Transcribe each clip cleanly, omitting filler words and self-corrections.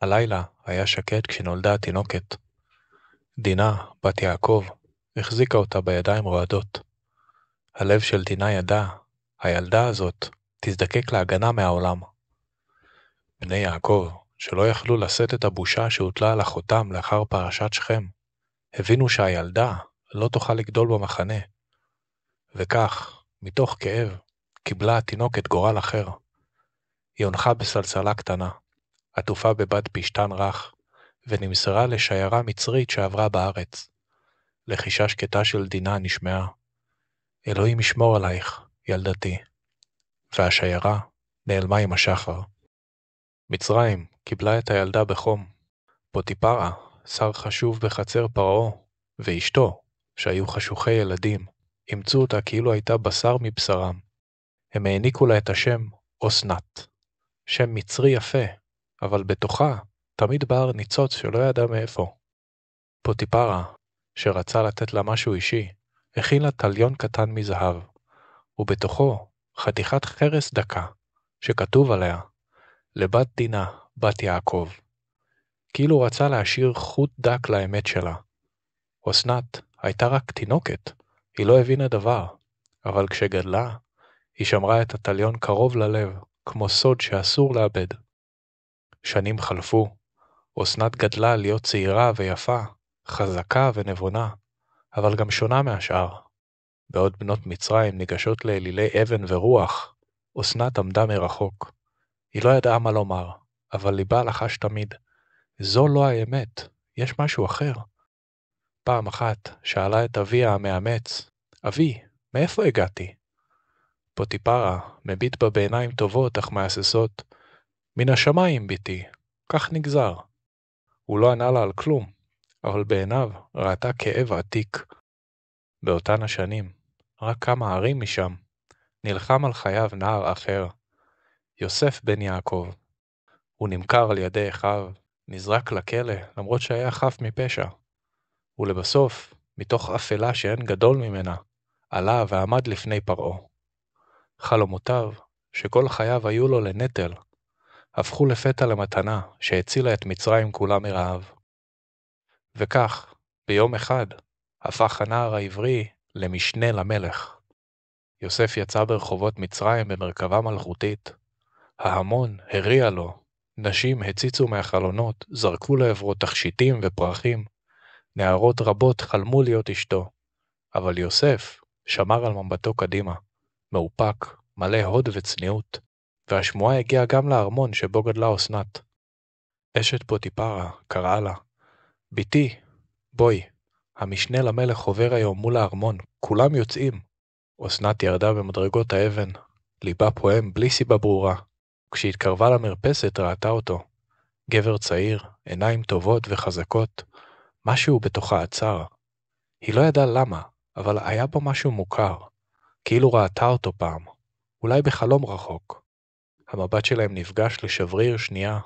הלילה היה שקט כשנולדה התינוקת. דינה, בת יעקב, החזיקה אותה בידיים רועדות. הלב של דינה ידע, הילדה הזאת תזדקק להגנה מהעולם. בני יעקב, שלא יכלו לשאת את הבושה שהוטלה על אחותם לאחר פרשת שכם, הבינו שהילדה לא תוכל לגדול במחנה. וכך, מתוך כאב, קיבלה התינוקת גורל אחר. היא הונחה בסלסלה קטנה, עטופה בבד פשטן רך, ונמסרה לשיירה מצרית שעברה בארץ. לחישה שקטה של דינה נשמעה, אלוהים ישמור עלייך, ילדתי. והשיירה נעלמה עם השחר. מצרים קיבלה את הילדה בחום. פוטיפרה, שר חשוב בחצר פרעה, ואשתו, שהיו חשוכי ילדים, אימצו אותה כאילו הייתה בשר מבשרם. הם העניקו לה את השם אסנת, שם מצרי יפה, אבל בתוכה תמיד בער ניצוץ שלא ידע מאיפה. פוטיפרה, שרצה לתת לה משהו אישי, הכין לה תליון קטן מזהב, ובתוכו חתיכת חרס דקה, שכתוב עליה, לבת דינה, בת יעקב. כאילו רצה להשאיר חוט דק לאמת שלה. אסנת הייתה רק תינוקת, היא לא הבינה דבר, אבל כשגדלה, היא שמרה את התליון קרוב ללב, כמו סוד שאסור לאבד. שנים חלפו, אסנת גדלה להיות צעירה ויפה, חזקה ונבונה, אבל גם שונה מהשאר. בעוד בנות מצרים ניגשות לאלילי אבן ורוח, אסנת עמדה מרחוק. היא לא ידעה מה לומר, אבל ליבה לחש תמיד, זו לא האמת, יש משהו אחר. פעם אחת שאלה את אביה המאמץ, אבי, מאיפה הגעתי? פוטיפרה מביט בה בעיניים טובות אך מהססות, מן השמיים ביתי, כך נגזר. הוא לא ענה לה על כלום, אבל בעיניו ראתה כאב עתיק. באותן השנים, רק כמה ערים משם, נלחם על חייו נער אחר, יוסף בן יעקב. הוא נמכר על ידי אחיו, נזרק לכלא למרות שהיה חף מפשע. ולבסוף, מתוך אפלה שאין גדול ממנה, עלה ועמד לפני פרעה. חלומותיו, שכל חייו היו לו לנטל, הפכו לפתע למתנה שהצילה את מצרים כולה מרעב. וכך, ביום אחד, הפך הנער העברי למשנה למלך. יוסף יצא ברחובות מצרים במרכבה מלכותית. ההמון הריע לו, נשים הציצו מהחלונות, זרקו לעברו תכשיטים ופרחים. נערות רבות חלמו להיות אשתו, אבל יוסף שמר על מבטו קדימה, מאופק, מלא הוד וצניעות, והשמועה הגיעה גם לארמון שבו גדלה אסנת. אשת פוטיפרה קראה לה, ביתי, בואי, המשנה למלך עובר היום מול הארמון, כולם יוצאים. אסנת ירדה במדרגות האבן, ליבה פועם בלי סיבה ברורה. כשהתקרבה למרפסת ראתה אותו, גבר צעיר, עיניים טובות וחזקות, משהו בתוכה עצר. היא לא ידעה למה, אבל היה בו משהו מוכר, כאילו ראתה אותו פעם, אולי בחלום רחוק. המבט שלהם נפגש לשבריר שנייה.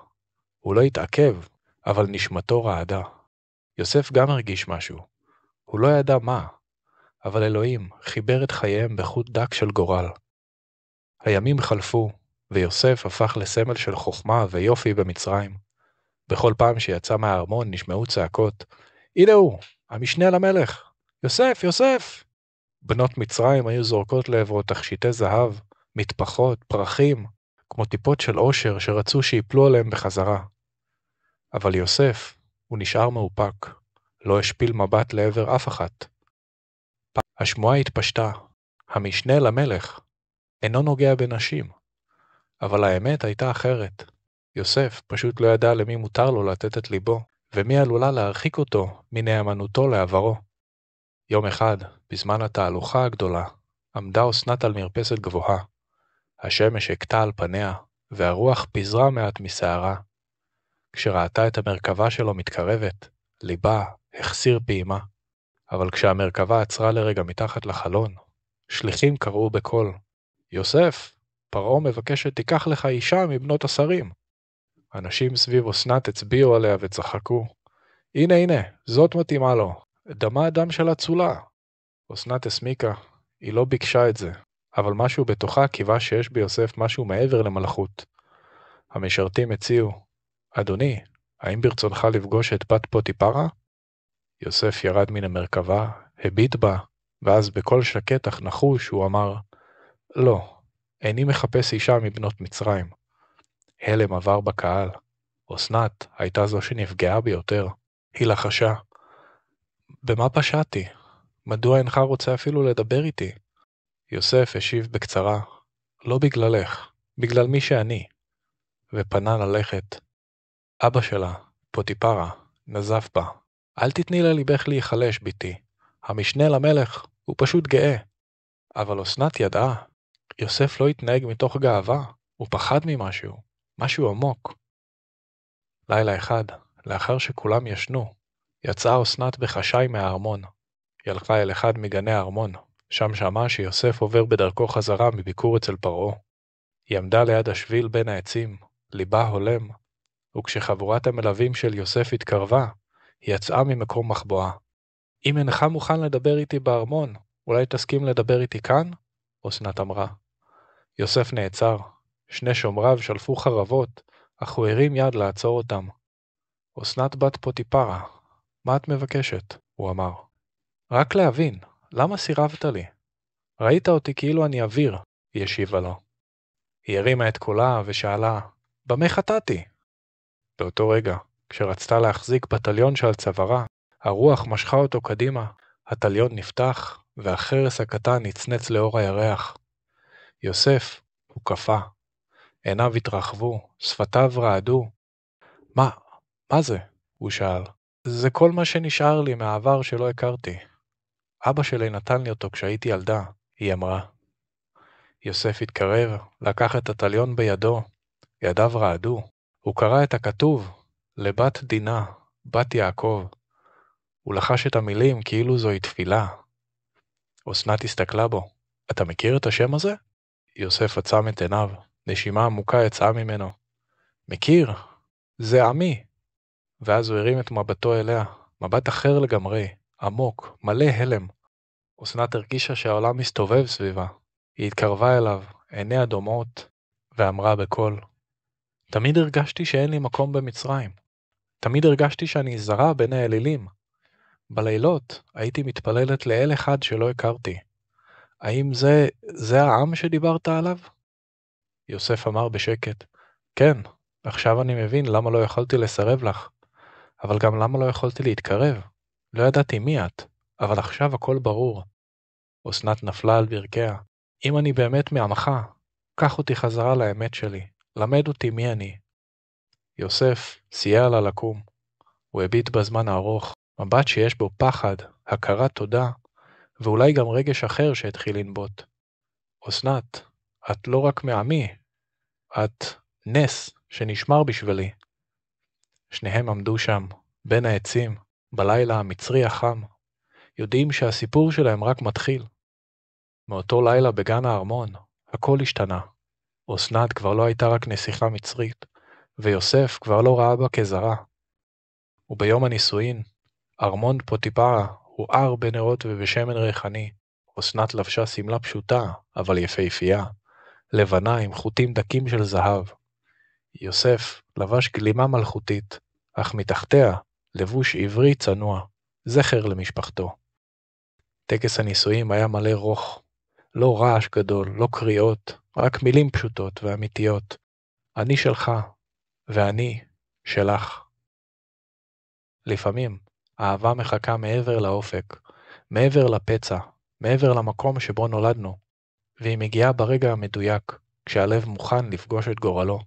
הוא לא התעכב, אבל נשמתו רעדה. יוסף גם הרגיש משהו. הוא לא ידע מה, אבל אלוהים חיבר את חייהם בחוט דק של גורל. הימים חלפו, ויוסף הפך לסמל של חוכמה ויופי במצרים. בכל פעם שיצא מהארמון נשמעו צעקות, הנה הוא, המשנה למלך, יוסף, יוסף! בנות מצרים היו זורקות לעברו תכשיטי זהב, מטפחות, פרחים, כמו טיפות של אושר שרצו שיפלו עליהם בחזרה. אבל יוסף, הוא נשאר מאופק, לא השפיל מבט לעבר אף אחת. השמועה התפשטה, המשנה למלך, אינו נוגע בנשים. אבל האמת הייתה אחרת. יוסף פשוט לא ידע למי מותר לו לתת את ליבו, ומי עלולה להרחיק אותו מנאמנותו לעברו. יום אחד, בזמן התהלוכה הגדולה, עמדה אסנת על מרפסת גבוהה. השמש הכתה על פניה, והרוח פיזרה מעט משערה. כשראתה את המרכבה שלו מתקרבת, ליבה החסיר פעימה. אבל כשהמרכבה עצרה לרגע מתחת לחלון, שליחים קראו בקול, יוסף, פרעה מבקש שתיקח לך אישה מבנות השרים. אנשים סביב אסנת הצביעו עליה וצחקו. הנה הנה, זאת מתאימה לו, דמה הדם של הצולה. אסנת הסמיקה, היא לא ביקשה את זה, אבל משהו בתוכה קיווה שיש ביוסף משהו מעבר למלכות. המשרתים הציעו, אדוני, האם ברצונך לפגוש את בת פוטיפרה? יוסף ירד מן המרכבה, הביט בה, ואז בקול שקט אך נחוש הוא אמר, לא, איני מחפש אישה מבנות מצרים. הלם עבר בקהל. אסנת הייתה זו שנפגעה ביותר. היא לחשה. במה פשעתי? מדוע אינך רוצה אפילו לדבר איתי? יוסף השיב בקצרה, לא בגללך, בגלל מי שאני. ופנה ללכת. אבא שלה, פוטיפרה, נזף בה. אל תתני לליבך להיחלש, ביתי. המשנה למלך הוא פשוט גאה. אבל אסנת ידעה. יוסף לא התנהג מתוך גאווה, הוא פחד ממשהו, משהו עמוק. לילה אחד, לאחר שכולם ישנו, יצאה אסנת בחשאי מהארמון. היא הלכה אל אחד מגני הארמון, שם שמעה שיוסף עובר בדרכו חזרה מביקור אצל פרעה. היא עמדה ליד השביל בין העצים, ליבה הולם, וכשחבורת המלווים של יוסף התקרבה, היא יצאה ממקום מחבואה. אם אינך מוכן לדבר איתי בארמון, אולי תסכים לדבר איתי כאן? אסנת אמרה. יוסף נעצר. שני שומריו שלפו חרבות, אך הוא הרים יד לעצור אותם. אסנת בת פוטיפרה, מה את מבקשת? הוא אמר. רק להבין, למה סירבת לי? ראית אותי כאילו אני אוויר, היא השיבה לו. היא הרימה את קולה ושאלה, במה חטאתי? באותו רגע, כשרצתה להחזיק בטליון שעל צווארה, הרוח משכה אותו קדימה, הטליון נפתח, והחרס הקטן נצנץ לאור הירח. יוסף, הוא קפא. עיניו התרחבו, שפתיו רעדו. מה זה? הוא שאל. זה כל מה שנשאר לי מהעבר שלא הכרתי. אבא שלי נתן לי אותו כשהייתי ילדה, היא אמרה. יוסף התקרב, לקח את הטליון בידו. ידיו רעדו. הוא קרא את הכתוב, לבת דינה, בת יעקב. הוא לחש את המילים כאילו זוהי תפילה. אסנת הסתכלה בו. אתה מכיר את השם הזה? יוסף עצם את עיניו. נשימה עמוקה יצאה ממנו. מכיר? זה עמי. ואז הוא הרים את מבטו אליה. מבט אחר לגמרי, עמוק, מלא הלם. אסנת הרגישה שהעולם מסתובב סביבה. היא התקרבה אליו, עיניה דומעות, ואמרה בקול, תמיד הרגשתי שאין לי מקום במצרים. תמיד הרגשתי שאני זרה בין האלילים. בלילות הייתי מתפללת לאל אחד שלא הכרתי. האם זה העם שדיברת עליו? יוסף אמר בשקט, כן, עכשיו אני מבין למה לא יכולתי לסרב לך, אבל גם למה לא יכולתי להתקרב. לא ידעתי מי את, אבל עכשיו הכל ברור. אסנת נפלה על ברכיה. אם אני באמת מעמך, קח אותי חזרה לאמת שלי, למד אותי מי אני. יוסף סייע לה לקום. הוא הביט בזמן הארוך, מבט שיש בו פחד, הכרת תודה, ואולי גם רגש אחר שהתחיל לנבוט. אסנת, את לא רק מעמי, את נס שנשמר בשבילי. שניהם עמדו שם, בין העצים, בלילה המצרי החם, יודעים שהסיפור שלהם רק מתחיל. מאותו לילה בגן הארמון, הכל השתנה. אסנת כבר לא הייתה רק נסיכה מצרית, ויוסף כבר לא ראה בה כזרה. וביום הנישואין, ארמון פוטיפרה הואר בנרות ובשמן ריחני. אסנת לבשה סמלה פשוטה, אבל יפהפייה, לבנה עם חוטים דקים של זהב. יוסף לבש גלימה מלכותית, אך מתחתיה לבוש עברי צנוע, זכר למשפחתו. טקס הנישואים היה מלא רוך, לא רעש גדול, לא קריאות, רק מילים פשוטות ואמיתיות. אני שלך, ואני שלך. לפעמים, האהבה מחכה מעבר לאופק, מעבר לפצע, מעבר למקום שבו נולדנו, והיא מגיעה ברגע המדויק, כשהלב מוכן לפגוש את גורלו.